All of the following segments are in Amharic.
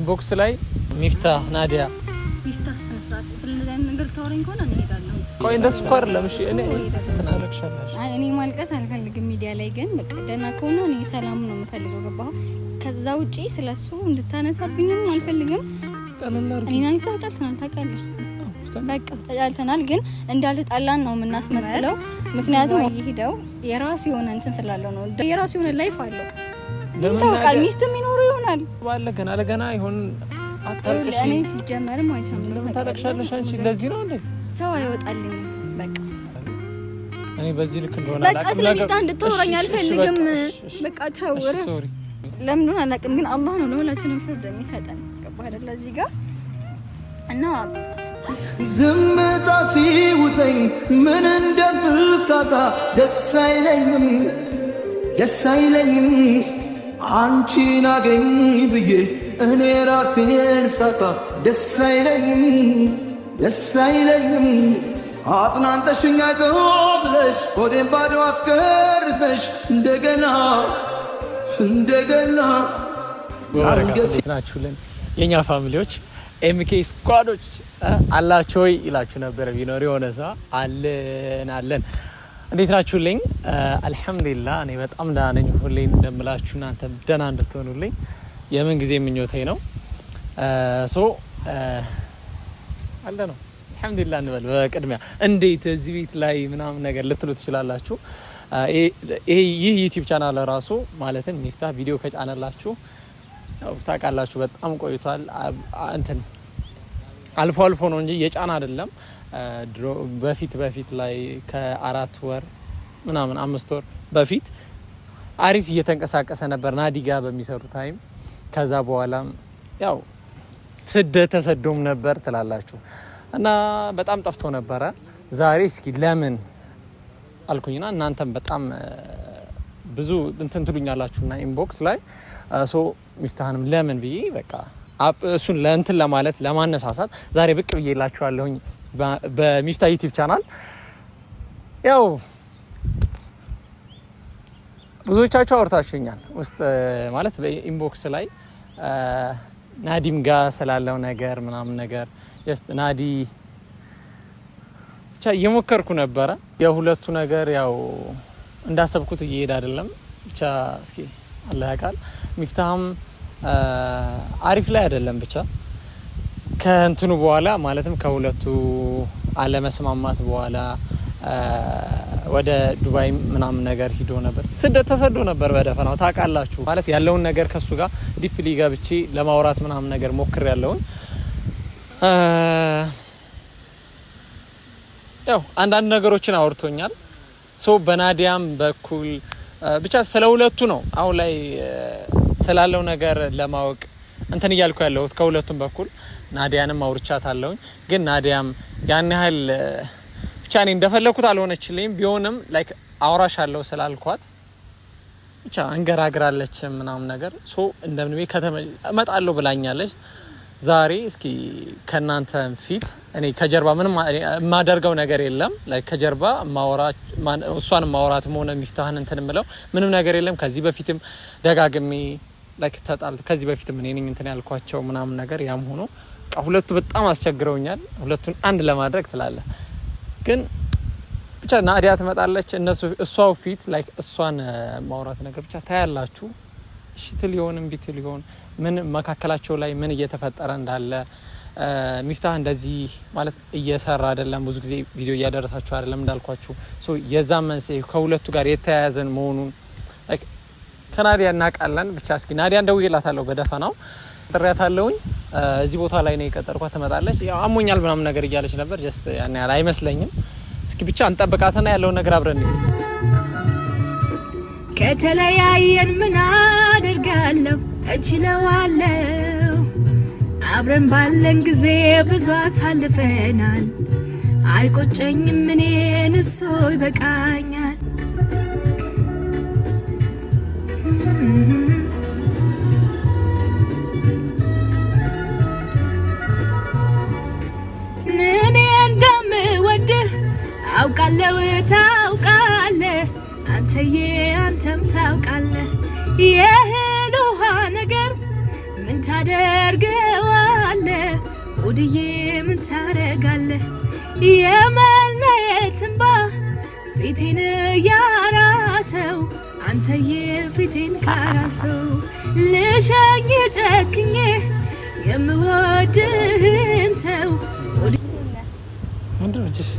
ኢንቦክስ ላይ ሚፍታህ ናዲያ ሚፍታህ ሰንስራት ስለዚህ ነገር ታወራኝ ከሆነ እኔ ሄዳለሁ። ቆይ እንደሱ ኮር ለምሽ እኔ ተናረክሻለሽ። አይ እኔ ማልቀስ አልፈልግም ሚዲያ ላይ ግን በቃ ደህና ከሆነ እኔ ሰላም ነው የምፈልገው ገባህ? ከዛ ውጪ ስለሱ እንድታነሳብኝም አልፈልግም። እኔና ሚፍታህ ተጣልተናል ታውቃለህ። በቃ ተጣልተናል ግን እንዳልተጣላን ነው የምናስመስለው። ምክንያቱም ይሄደው የራሱ የሆነ እንትን ስላለው ነው። የራሱ የሆነ ላይፍ አለው። ታውቃል ሚስትም ይኖር ይሆናል ባለ ገና ይሁን አታልቅሽ። እኔ ሲጀመርም አይሰማም ነው ታለቅሻለሽ አንቺ። ለዚህ ነው እንዴ ሰው አይወጣልኝም። በቃ እኔ በዚህ ልክ እንደሆነ አላውቅም። በቃ ስለሚስት እንድትወራኝ አልፈልግም። በቃ ተወረ ለምን ነው አላውቅም። ግን አላህ ነው ለሁላችንም ፍርድ የሚሰጠን ገባህ አይደል? እዚህ ጋር እና ዝምታ ሲውጠኝ ምን እንደምሳታ ደስ አይለኝም አንቺን አገኝ ብዬ እኔ ራሴን ሳታ ደስ አይለኝም አጽናንተሽኝ አይዞህ ብለሽ ሆዴን ባዶ አስቀርተሽ እንደገና ናችሁልን የኛ ፋሚሊዎች ኤምኬ ስኳዶች አላችሁ ወይ ይላችሁ ነበር። ቢኖር የሆነ ሰው አለን እንዴት ናችሁልኝ? አልহামዱሊላህ እኔ በጣም ደህና ነኝ። ሁሌ እንደምላችሁ እናንተ ደህና እንድትሆኑልኝ የምን ጊዜ ምኞቴ ነው። አለ ነው አልহামዱሊላህ እንበል። በቅድሚያ እንዴት እዚህ ቤት ላይ ምናምን ነገር ልትሉ ትችላላችሁ። ይህ ዩቲዩብ ቻናል ራሱ ማለትም ሚፍታህ ቪዲዮ ከጫነላችሁ ያው ታውቃላችሁ በጣም ቆይቷል። እንትን አልፎ ነው እንጂ የጫና አይደለም። በፊት ላይ ከ4 ወር ምናምን 5 ወር በፊት አሪፍ እየተንቀሳቀሰ ነበር ናዲጋ በሚሰሩ ታይም። ከዛ በኋላም ያው ተሰዶም ነበር ትላላችሁ እና በጣም ጠፍቶ ነበረ። ዛሬ እስኪ ለምን አልኩኝና እናንተም በጣም ብዙ እንትን ትሉኛላችሁና ኢንቦክስ ላይ ሚፍታህንም ለምን ብዬ በቃ እሱን ለእንትን ለማለት ለማነሳሳት ዛሬ ብቅ ብዬላችኋለሁኝ በሚፍታህ ዩቲዩብ ቻናል። ያው ብዙዎቻችሁ አውርታችሁኛል ውስጥ ማለት በኢንቦክስ ላይ ናዲም ጋር ስላለው ነገር ምናምን ነገር ናዲ ብቻ እየሞከርኩ ነበረ። የሁለቱ ነገር ያው እንዳሰብኩት እየሄደ አይደለም። ብቻ እስኪ አላህ ያውቃል። ሚፍታህም አሪፍ ላይ አይደለም። ብቻ ከእንትኑ በኋላ ማለትም ከሁለቱ አለመስማማት በኋላ ወደ ዱባይ ምናምን ነገር ሂዶ ነበር። ተሰዶ ነበር በደፈናው ታውቃላችሁ። ማለት ያለውን ነገር ከሱ ጋር ዲፕሊ ገብቼ ለማውራት ምናምን ነገር ሞክር ያለውን ያው አንዳንድ ነገሮችን አውርቶኛል። በናዲያም በኩል ብቻ ስለሁለቱ ነው አሁን ላይ ስላለው ነገር ለማወቅ እንትን እያልኩ ያለሁት ከሁለቱም በኩል ናዲያንም አውርቻታለሁኝ። ግን ናዲያም ያን ያህል ብቻ እኔ እንደፈለኩት አልሆነችልኝም። ቢሆንም ላይክ አውራሻለሁ ስላልኳት ብቻ አንገራግራለች ምናምን ነገር እንደምን እመጣለሁ ብላኛለች። ዛሬ እስኪ ከናንተ ፊት እኔ ከጀርባ ምንም የማደርገው ነገር የለም። ላይክ ከጀርባ እሷን ማውራት ሆነ ሚፍታህን እንትን ምለው ምንም ነገር የለም። ከዚህ በፊትም ደጋግሜ ላይክ ከዚህ በፊትም እኔ ነኝ እንትን ያልኳቸው ምናምን ነገር ያም ሆኖ ሁለቱ በጣም አስቸግረውኛል። ሁለቱን አንድ ለማድረግ ትላለ ግን ብቻ ናዲያ ትመጣለች እሷው ፊት ላይክ እሷን ማውራት ነገር ብቻ ታያላችሁ። እሺ ትል ይሆንም ቢትል ይሆን ምን መካከላቸው ላይ ምን እየተፈጠረ እንዳለ ሚፍታህ እንደዚህ ማለት እየሰራ አይደለም። ብዙ ጊዜ ቪዲዮ እያደረሳችሁ አይደለም እንዳልኳችሁ የዛ መንስኤ ከሁለቱ ጋር የተያያዘን መሆኑን ላይክ ከናዲያ እናውቃለን። ብቻ እስኪ ናዲያ እንደውይላታለሁ በደፈናው ጥሪያታለሁኝ። እዚህ ቦታ ላይ ነው የቀጠርኳት ትመጣለች። ያው አሞኛል ምናምን ነገር እያለች ነበር። ጀስት ያን ያህል አይመስለኝም። እስኪ ብቻ እንጠብቃትና ያለውን ነገር አብረን ከተለያየን ምን አደርጋለሁ እችለዋለሁ። አብረን ባለን ጊዜ ብዙ አሳልፈናል። አይቆጨኝም እኔን እሱ ይበቃኛል። እኔ እንደምወድህ አውቃለሁ ታውቃለህ አንተም ታውቃለህ። የእህል ውሃ ነገር ምን ታደርገዋለህ ወድዬ ምን ታረጋለህ የመለየት እንባ ፊቴን ያራሰው አንተዬ ፊቴን ካራሰው ልሸኝ ጨክኜ የምወድህን ሰው ምንድን ነው እሺ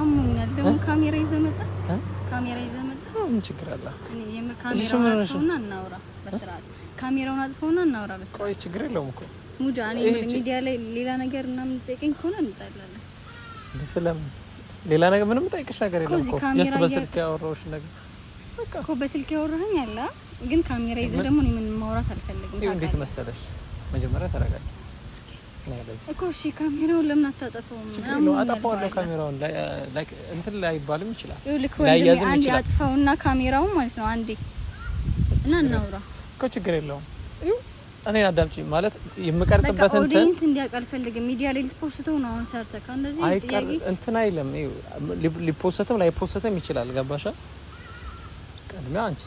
አሞኛል ደግሞ ካሜራ ይዘህ መጣ ምን ችግር አለ ካሜራውን አጥፈውና እናውራ በስርዓት ካሜራውን አጥፈውና እናውራ በስርዓት ቆይ ችግር የለውም እኮ ሙጃ እኔ ሚዲያ ላይ ሌላ ነገር እና ምን ጠይቀኝ ከሆነ እንጣላለን ለሰላም ሌላ ነገር ምንም ጠይቅሽ ነገር የለም እኮ just በስልክ ያወራሁሽ ነገር በቃ እኮ በስልክ ያወራኸኝ አለ ግን ካሜራ ይዘህ ደግሞ እኔ ምን ማውራት አልፈልግም ታውቃለህ እንዴት መሰለሽ መጀመሪያ ተረጋጊ እኮ እሺ ካሜራውን ለምን አታጠፋውም ምናምን አጠፋዋለሁ ካሜራውን ላይ እንትን ላይ ይባልም ይችላል ላይ አንዴ አጥፋውና ካሜራውን ማለት ነው አንዴ እና እናውራ እኮ ችግር የለውም እኔ አዳምጪ ማለት የምቀርጽበት እንትን ኦዲየንስ እንዲያውቅ አልፈልግም ሚዲያ ላይ ልትፖስተው ነው አሁን ሰርተካ እንደዚህ ጥያቄ እንትን አይለም ሊፖስተም ላይ ፖስተም ይችላል ገባሻ ቀድሜ አንቺ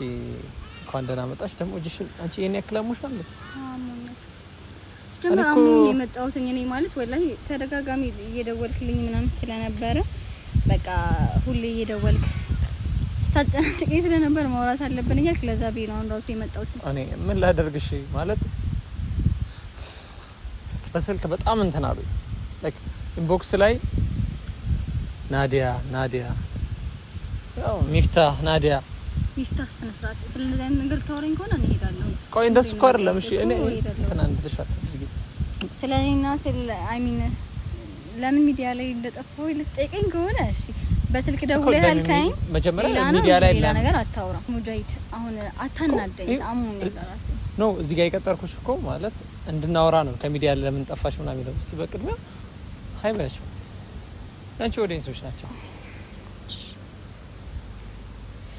እንኳን ደህና መጣሽ ደግሞ እጅሽን አንቺ የኔ ያክላሙሻል ጀመራው የመጣሁት እኔ ማለት ወላሂ ተደጋጋሚ እየደወልክልኝ ምናምን ስለነበረ በቃ ሁሌ እየደወልክ ስታጨናንቀኝ ስለነበር ማውራት አለብን እያልክ ለዛ ቤት ነው ራሱ የመጣሁት እኔ ምን ላደርግሽ ማለት በስልክ በጣም እንትን አሉኝ ላይክ ኢንቦክስ ላይ ናዲያ ያው ሚፍታህ ናዲያ ስነስርዓት ስለዚህ ነገር ታወራኝ ከሆነ እኔ እሄዳለሁ ቆይ እንደሱ እኮ አይደለም እሺ እኔ ተናንደሽ አትፈልጊ ስለኔና ለምን ሚዲያ ላይ እንደጠፋው ልትጠይቀኝ ከሆነ እሺ በስልክ ደውለህ አልከኝ መጀመሪያ ሚዲያ ላይ ሌላ ነገር አታውራ ሙጃሂድ አሁን አታናደኝ አሙን ለራሴ ኖ እዚህ ጋር የቀጠርኩሽ እኮ ማለት እንድናወራ ነው ከሚዲያ ለምን ጠፋሽ ምናምን ይለው እስኪ በቅድሚያ ሃይ ባያቸው አንቺ ኦዲየንሶች ናቸው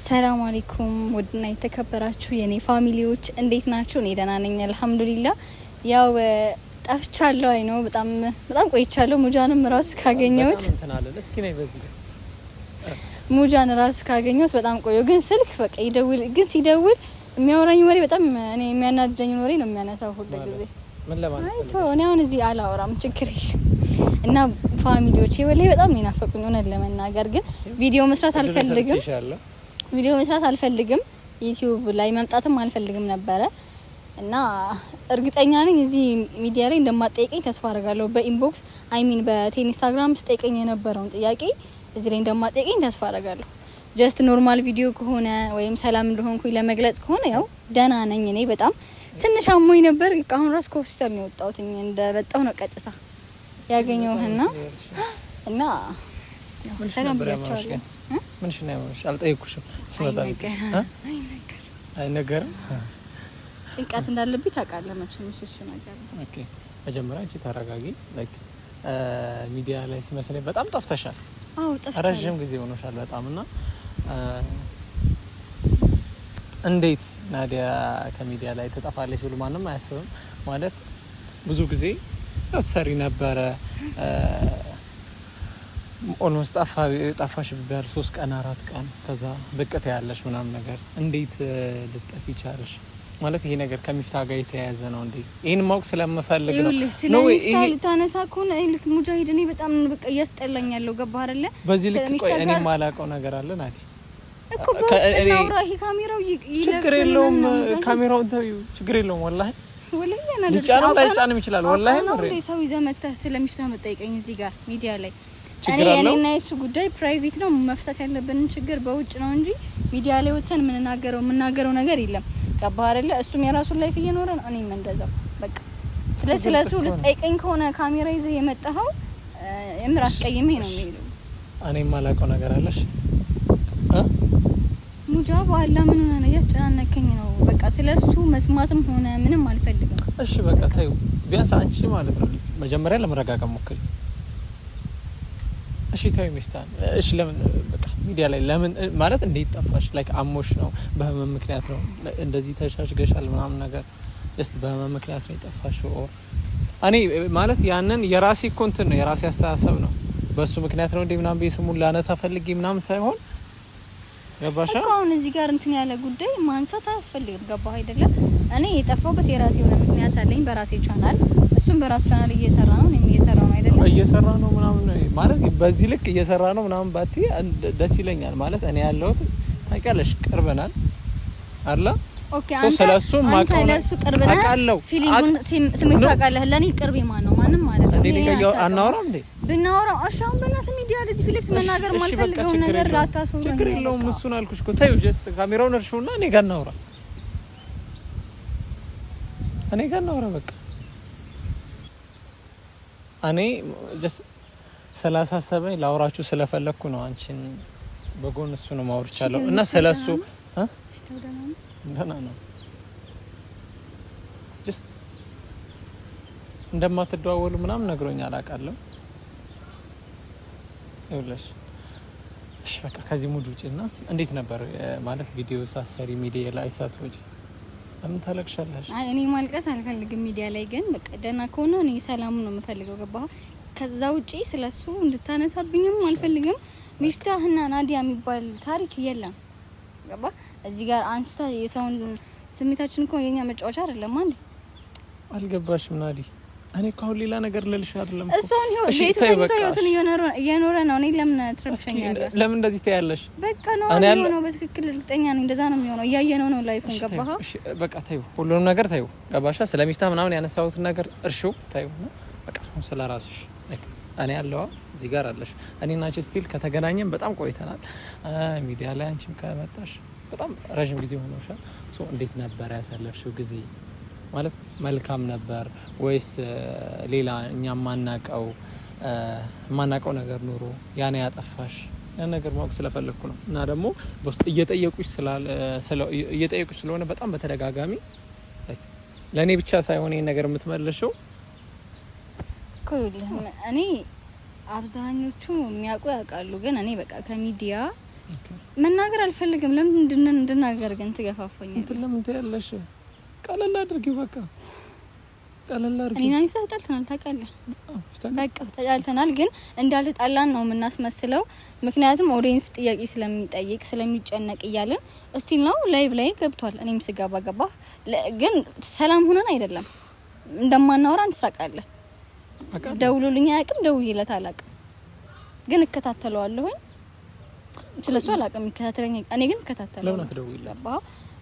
ሰላም አለይኩም ወድና የተከበራችሁ የኔ ፋሚሊዎች እንዴት ናችሁ እኔ ደህና ነኝ አልহামዱሊላህ ያው ጠፍቻለሁ አይ ነው በጣም ቆይቻለሁ ሙጃንም ራስ ካገኘሁት እስኪ ነይ በዚህ ሙጃን ራስ ካገኘሁት በጣም ቆየሁ ግን ስልክ በቃ ይደውል ግን ሲደውል የሚያወራኝ ወሬ በጣም እኔ የሚያናደኝ ወሬ ነው የሚያነሳው ሁሉ ጊዜ ምን ለማለት አይ ተው እኔ አሁን እዚህ አላወራም ችግር የለም እና ፋሚሊዎቼ ወላሂ በጣም ይናፈቁኝ ሆነ ለመናገር ግን ቪዲዮ መስራት አልፈልግም ዩቲዩብ ላይ መምጣትም አልፈልግም ነበረ እና እርግጠኛ ነኝ እዚህ ሚዲያ ላይ እንደማጠይቀኝ ተስፋ አደርጋለሁ በኢንቦክስ በኢንስታግራም ስጠይቀኝ የነበረውን ጥያቄ እዚህ ላይ እንደማጠይቀኝ ተስፋ አደርጋለሁ ጀስት ኖርማል ቪዲዮ ከሆነ ወይም ሰላም እንደሆንኩኝ ለመግለጽ ከሆነ ያው ደህና ነኝ እኔ በጣም ትንሽ አሞኝ ነበር አሁን ራስ ከሆስፒታል ነው የወጣሁት እንደበጣው ነው ቀጥታ ያገኘውና እና ሰላም ብያቸዋለሁ ምንሽ ነው ያመሽ አልጠይቁሽም አይ ነገር ጭንቀት እንዳለብኝ ታውቃለህ መቼም እሱ ነገር ኦኬ መጀመሪያ አንቺ ተረጋጊ ላይክ ሚዲያ ላይ ሲመስለኝ በጣም ጠፍተሻል አዎ ጠፍተሻል ረጅም ጊዜ ሆኖሻል በጣምና እንዴት ናዲያ ከሚዲያ ላይ ተጠፋለች ብሎ ማንም አያስብም ማለት ብዙ ጊዜ ተሰሪ ነበረ ኦልሞስት ጠፋሽ ቢባል 3 ቀን 4 ቀን ከዛ በቀተ ያለሽ ምናምን ነገር እንዴት ልጠፊ ቻለሽ ማለት ይሄ ነገር ከሚፍታ ጋር የተያያዘ ነው እንዴ ይሄን ማወቅ ስለምፈልግ ነው ይሄ ታነሳ ከሆነ ልክ ሙጃሂድ እኔ በጣም በቃ ያስጠላኛለሁ ገባህ አይደለ በዚህ ልክ ቆይ እኔ ማላቀው ነገር አለ ናዲ እኮ በስናውራ ይሄ ካሜራው ችግር የለውም ካሜራውን ተይው ችግር የለውም ወላሂ ልጫነው ላይጫንም ይችላል ወላሂ ነው ሰው ይዘመታ ስለሚፍታ መጠይቀኝ እዚህ ጋር ሚዲያ ላይ እኔና እሱ ጉዳይ ፕራይቬት ነው መፍታት ያለብንን ችግር በውጭ ነው እንጂ ሚዲያ ላይ ወጥተን የምናገረው ነገር የለም ገባህ አይደለ እሱም የራሱን ላይፍ እየኖረ ነው እኔም እንደዛው በቃ ስለሱ ልትጠይቀኝ ከሆነ ካሜራ ይዘህ የመጣኸው የምር አስቀይሜ ነው የሚለው እኔም ማላውቀው ነገር አለሽ ሙጃብ አላ ምን ሆነ ያጨናነከኝ ነው በቃ ስለሱ መስማትም ሆነ ምንም አልፈልግም እሺ በቃ ታዩ ቢያንስ አንቺ ማለት ነው መጀመሪያ ለመረጋጋት ሞክሪ እሺ ታዩ ሚፍታን እሺ ለምን በቃ ሚዲያ ላይ ለምን ማለት እንዴት ጠፋሽ ላይክ አሞሽ ነው በህመም ምክንያት ነው እንደዚህ ተሻሽገሻል ምናምን ነገር እስቲ በህመም ምክንያት ነው የጠፋሽው እኔ ማለት ያንን የራሴ ኮንተንት ነው የራሴ አስተሳሰብ ነው በሱ ምክንያት ነው እንዴ ምናምን በስሙን ላነሳ ፈልጌ ምናምን ሳይሆን ገባሽ? አሁን እዚህ ጋር እንትን ያለ ጉዳይ ማንሳት አያስፈልግም። ገባህ አይደለም? እኔ የጠፋሁበት የራሴ የሆነ ምክንያት አለኝ በራሴ ቻናል፣ እሱም በራሱ ቻናል እየሰራ ነው፣ እኔም እየሰራ ነው አይደለም? እየሰራ ነው ምናምን ማለት በዚህ ልክ እየሰራ ነው ምናምን ባቲ ደስ ይለኛል። ማለት እኔ ያለሁት ታውቂያለሽ ቅርበናል አይደል? ኦኬ አንተ ለሱ ቅርብ ነህ፣ ፊሊንጉን ስሜት ታውቃለህ። ለኔ ቅርብ ማን ነው? ማንም ማለት ነው። እኔ ጋር አናወራም እንዴ? ብናወራው አሻውን በእናትህ ሚዲያ ለዚህ ፊት ለፊት መናገር ማልፈልገው ነገር ላታስወራኝ። ችግር የለውም እሱን አልኩሽ እኮ ተይው። ጀስት ካሜራውን እርሹና እኔ ጋር እናውራ፣ እኔ ጋር እናውራ በቃ። እኔ ጀስት ስላሳሰበኝ ላውራችሁ ስለፈለኩ ነው። አንቺን በጎን እሱ ነው ማውርቻለሁ እና ስለሱ ደህና ነው። ጀስት እንደማትደዋወሉ ምናምን ነግሮኛል አውቃለሁ። ይኸውልሽ እሺ በቃ ከዚህ ሙድ ውጪና እንዴት ነበር ማለት ቪዲዮ ሳሰሪ ሚዲያ ላይ ሳትወጪ ለምን ታለቅሻለሽ? አይ እኔ ማልቀስ አልፈልግም ሚዲያ ላይ ግን በቃ ደህና ከሆነ እኔ ሰላም ነው የምፈልገው። ገባህ? ከዛ ውጪ ስለሱ እንድታነሳብኝም አልፈልግም። ሚፍታህና ናዲያ የሚባል ታሪክ የለም። ገባህ? እዚህ ጋር አንስታ የሰውን ስሜታችን እኮ የኛ መጫወቻ አይደለም ማለት አልገባሽም ናዲ? እኔ እኮ አሁን ሌላ ነገር ልልሽ አይደለም እኮ እሱን ህይወቱን እየኖረ ነው። እኔ ለምን ትረብሸኛለህ? ለምን እንደዚህ ታያለሽ? በቃ ነው ነው በትክክል እርግጠኛ ነኝ እንደዛ ነው የሚሆነው። እያየነው ነው ላይፉን። ገባህ? እሺ በቃ ታዩ፣ ሁሉንም ነገር ታዩ። ገባሻ? ስለሚፍታ ምናምን ያነሳሁትን ነገር እርሺው ታዩ። በቃ ስለ ራስሽ እኔ ያለው እዚህ ጋር አለሽ። እኔና አንቺ ስቲል ከተገናኘን በጣም ቆይተናል። ሚዲያ ላይ አንቺም ከመጣሽ በጣም ረጅም ጊዜ ሆኖሻል። ሶ እንዴት ነበር ያሳለፍሽው ጊዜ? ማለት መልካም ነበር ወይስ ሌላ እኛ ማናቀው ነገር ኖሮ ያኔ ያጠፋሽ? ያን ነገር ማወቅ ስለፈለኩ ነው። እና ደግሞ በውስጥ እየጠየቁሽ ስለሆነ በጣም በተደጋጋሚ ለኔ ብቻ ሳይሆን ይሄን ነገር የምትመልሽው ኮል እኔ አብዛኞቹ የሚያውቁ ያውቃሉ፣ ግን እኔ በቃ ከሚዲያ መናገር አልፈልግም። ለምን እንድናገር ግን ትገፋፈኛለሽ? እንትን ለምን ትያለሽ? ቀለል አድርጊው በቃ ቀለል አድርጊው። እኔና ሚፍታ ተጣልተናል ታውቃለህ? በቃ ተጣልተናል፣ ግን እንዳልተጣላን ነው የምናስመስለው። ምክንያቱም ኦዲየንስ ጥያቄ ስለሚጠይቅ ስለሚጨነቅ እያልን እስቲል ነው ላይቭ ላይ ገብቷል። እኔም ስገባ ገባህ፣ ግን ሰላም ሆነን አይደለም እንደማናወራ አንተ ታውቃለህ። ደውሎልኝ አያውቅም፣ ደውዬለት አላውቅም፣ ግን እከታተለዋለሁኝ። ስለሱ አላውቅም ይከታተለኝ፣ እኔ ግን እከታተለዋለሁ። ለምን አትደውይለት?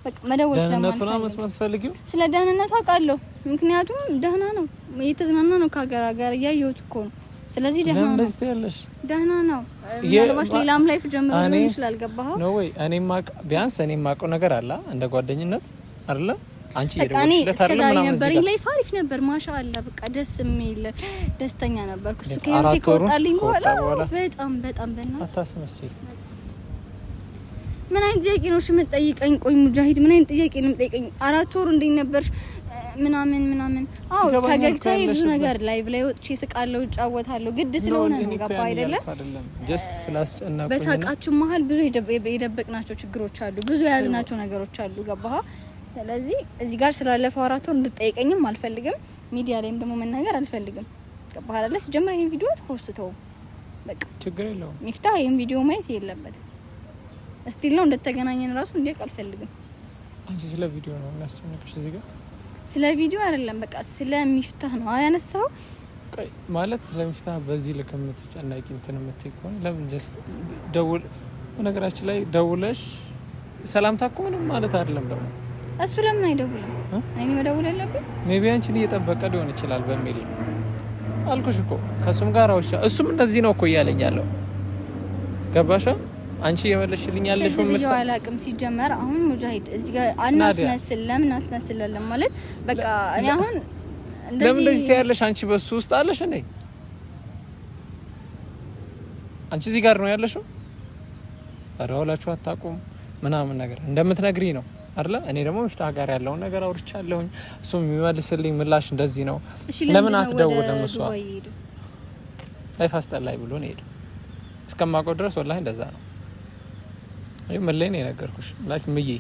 በቃ መደወል ስለማልፈልግ ስለ ደህንነቱ አውቃለሁ። ምክንያቱም ደህና ነው፣ እየተዝናና ነው ከሀገር ሀገር እያየሁት እኮ ነው። ስለዚህ ደህና ነው። እንደዚህ ያለሽ ደህና ነው። ምናልባት ሌላም ላይፍ ጀምሮ ሊሆን ይችላል። ገባህ ነው ወይ? እኔም ቢያንስ እኔም ማውቀው ነገር አለ እንደ ጓደኝነት አይደለ? አንቺ የደወልሽለት አይደለም ምናምን ነበር ላይፍ አሪፍ ነበር። ማሻአላ በቃ ደስ የሚል ደስተኛ ነበርኩ። እሱ ከህይወቴ ከወጣልኝ በኋላ በጣም በእናትህ አታስመስል። ምን አይነት ጥያቄ ነው የምትጠይቀኝ? ቆይ ሙጃሂድ ምን አይነት ጥያቄ ነው የምትጠይቀኝ? 4 ወር እንዴት ነበርሽ ምናምን? አዎ ፈገግታዬ ብዙ ነገር ላይቭ ላይ ወጥቼ ስቃለሁ፣ እጫወታለሁ። ግድ ስለሆነ ነው። ገባ አይደለ? ጀስት ስላስጨናቁኝ በሳቃችሁ መሀል ብዙ የደበቅናቸው ችግሮች አሉ፣ ብዙ የያዝናቸው ነገሮች አሉ። ገባህ? ስለዚህ እዚህ ጋር ስላለፈው 4 ወር እንድትጠይቀኝም አልፈልግም፣ ሚዲያ ላይም ደግሞ መናገር አልፈልግም። ገባህ አይደለ? ሲጀምር ይሄን ቪዲዮ ተፖስተው በቃ ችግር የለውም። ሚፍታህ ይሄን ቪዲዮ ማየት የለበትም። እስቲል ነው እንደተገናኘን ራሱ እንዴት አልፈልግም። አንቺ ስለ ቪዲዮ ነው የሚያስጨንቅሽ? እዚህ ጋር ስለ ቪዲዮ አይደለም፣ በቃ ስለ ሚፍታህ ነው ያነሳው። ቆይ ማለት ስለ ሚፍታህ በዚህ ልክ የምትጨናቂ እንትን የምትይ ከሆነ ለምን ጀስት ደውል። በነገራችን ላይ ደውለሽ ሰላምታ እኮ ምንም ማለት አይደለም። ደግሞ እሱ ለምን አይደውልም? እኔ መደውል ያለብኝ ሜቢ አንቺን እየጠበቀ ሊሆን ይችላል በሚል አልኩሽ እኮ። ከሱም ጋር አውሻ እሱም እንደዚህ ነው እኮ እያለኝ ያለው። ገባሻ? አንቺ የመለሽልኝ ያለሽ ምን መሰለሽ? አላውቅም ሲጀመር። አሁን ሙጃሂድ እዚህ ጋር አናስመስል። ለምን አስመስላለን ማለት በቃ እኔ አሁን ለምን እንደዚህ ታያለሽ? አንቺ በሱ ውስጥ አለሽ እንዴ? አንቺ እዚህ ጋር ነው ያለሽው። አራውላችሁ አታውቁም ምናምን ነገር እንደምትነግሪ ነው አይደለ? እኔ ደግሞ ሚፍታህ ጋር ያለውን ነገር አውርቻለሁኝ። እሱም የሚመልስልኝ ምላሽ እንደዚህ ነው። ለምን አትደውልም? እሷ ላይፍ አስጠላኝ ብሎ ነው ሄደው። እስከማውቀው ድረስ ወላሂ እንደዛ ነው። አይ መለኝ ነው የነገርኩሽ። ላይክ ምዬ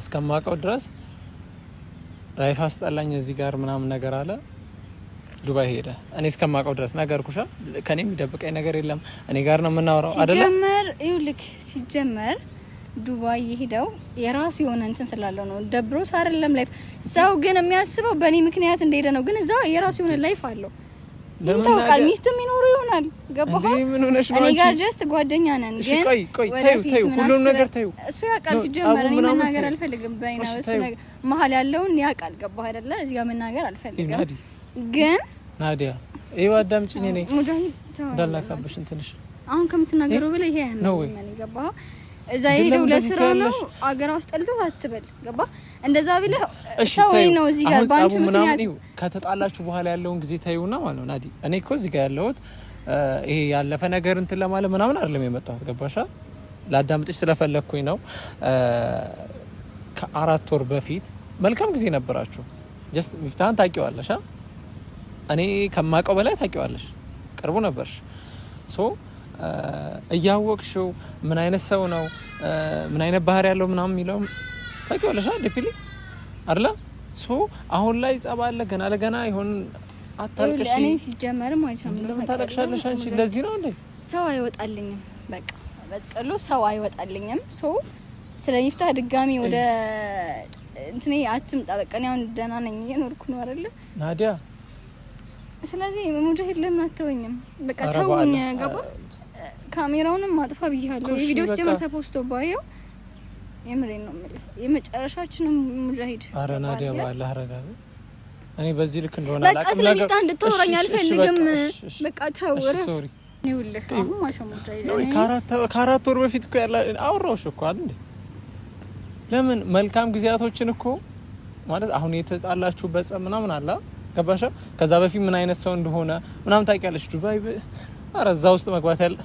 እስከማውቀው ድረስ ላይፍ አስጠላኝ እዚህ ጋር ምናምን ነገር አለ። ዱባይ ሄደ። እኔ እስከማውቀው ድረስ ነገርኩሽ። ከኔ የሚደብቀኝ ነገር የለም። እኔ ጋር ነው የምናወራው አይደለ? ሲጀመር ዱባይ የሄደው የራሱ የሆነ እንትን ስላለው ነው። ደብሮስ አይደለም ላይፍ። ሰው ግን የሚያስበው በእኔ ምክንያት እንደሄደ ነው። ግን እዛው የራሱ የሆነ ላይፍ አለው። ታውቃል፣ ሚስትም ይኖሩ ይሆናል። ገባህ? እኔ ጋር ጀስት ጓደኛ ነን። ግን ተይው፣ ሁሉም ነገር ተይው። እሱ ያውቃል። ሲጀመር እኔ መናገር አልፈልግም። በእኔና እሱ ነገር መሀል ያለውን ያውቃል። ገባህ አይደለ? እዚህ ጋር መናገር አልፈልግም። ግን ናዲያ ይኸው አዳምጪኝ። እኔ እንዳላካብሽ እንትንሽ አሁን ከምትናገረው በላይ ይሄ ነው። ምን ገባህ? እዛ ሄደው ለስራ ነው አገር ውስጥ ጠልቶ አትበል። ገባህ? እንደዛ ቢልህ ሰው ነው እዚህ ጋር ባንቺ ምክንያት ከተጣላችሁ በኋላ ያለውን ጊዜ ታዩና ማለት ነው። ናዲ እኔ እኮ እዚህ ጋር ያለሁት ይሄ ያለፈ ነገር እንትን ለማለት ምናምን አይደለም የመጣሁት። ገባሻ? ላዳምጥሽ ስለፈለኩኝ ነው። ከ4 ወር በፊት መልካም ጊዜ ነበራችሁ። ጀስት ሚፍታህን ታውቂዋለሽ። እኔ ከማውቀው በላይ ታውቂዋለሽ። ቅርቡ ነበርሽ። ሶ እያወቅሽው ምን አይነት ሰው ነው ምን አይነት ባህሪ ያለው ምናምን የሚለው ታውቂዋለሽ ዲፒሊ አይደለ? ሶ አሁን ላይ ጸብ አለ ገና ለገና ይሁን አታልቅሽ። እኔ ሲጀመር ማለት ነው ምን ታለቅሻለሽ አንቺ? ለዚህ ነው እንዴ ሰው አይወጣልኝም። በቃ በጥቅሉ ሰው አይወጣልኝም። ሶ ስለሚፍታህ ድጋሚ ወደ እንትኔ አትምጣ። በቃ እኔ አሁን ደህና ነኝ እየኖርኩ ነው አይደለ ናዲያ? ስለዚህ ሙጃሂድ ለምን አትተወኝም? በቃ ተውኝ። ገባ? ካሜራውንም ማጥፋ ብያለሁ። ቪዲዮስ ጀመር ተፖስቶ ባየው የምሬን ነው የምልህ የመጨረሻችንም ሙጃሂድ። ኧረ ናዲያ ባላ አረጋጋ። እኔ በዚህ ልክ እንደሆነ አላውቅም። በቃ ስለሚፍታህ እንድትወራኝ አልፈልግም። በቃ ተውረ ይውልህ አሁን ማሸሙጃሂድ ነው። ከአራት ወር በፊት እኮ ያለ አወራሁሽ እኮ አይደል? ለምን መልካም ጊዜያቶችን እኮ ማለት አሁን የተጣላችሁበት ጸብ ምናምን አላ ገባሻ? ከዛ በፊት ምን አይነት ሰው እንደሆነ ምናምን ታውቂያለሽ። ዱባይ ኧረ እዛ ውስጥ መግባት ያለ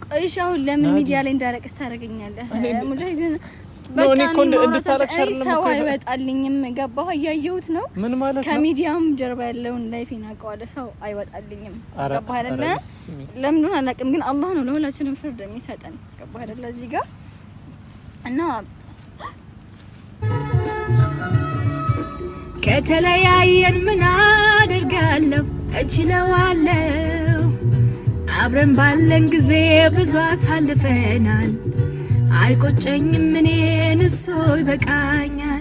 ቆይሻው ለምን ሚዲያ ላይ እንዳረቅስ ታደርገኛለህ? ሙጃሂድ ነው እኔ እኮ እንድታረቅሽ አይደለም ሰው አይወጣልኝም። ገባህ? እያየሁት ነው። ምን ማለት ነው? ከሚዲያም ጀርባ ያለውን ላይፌን አውቀዋለሁ። ሰው አይወጣልኝም። ገባህ አይደለ? ለምን አላውቅም፣ ግን አላህ ነው ለሁላችንም ፍርድ የሚሰጠን። ገባህ አይደለ? እዚህ ጋር እና ከተለያየን ምን አደርጋለሁ? እችለዋለሁ። አብረን ባለን ጊዜ ብዙ አሳልፈናል። አይቆጨኝም እኔን እሱ ይበቃኛል።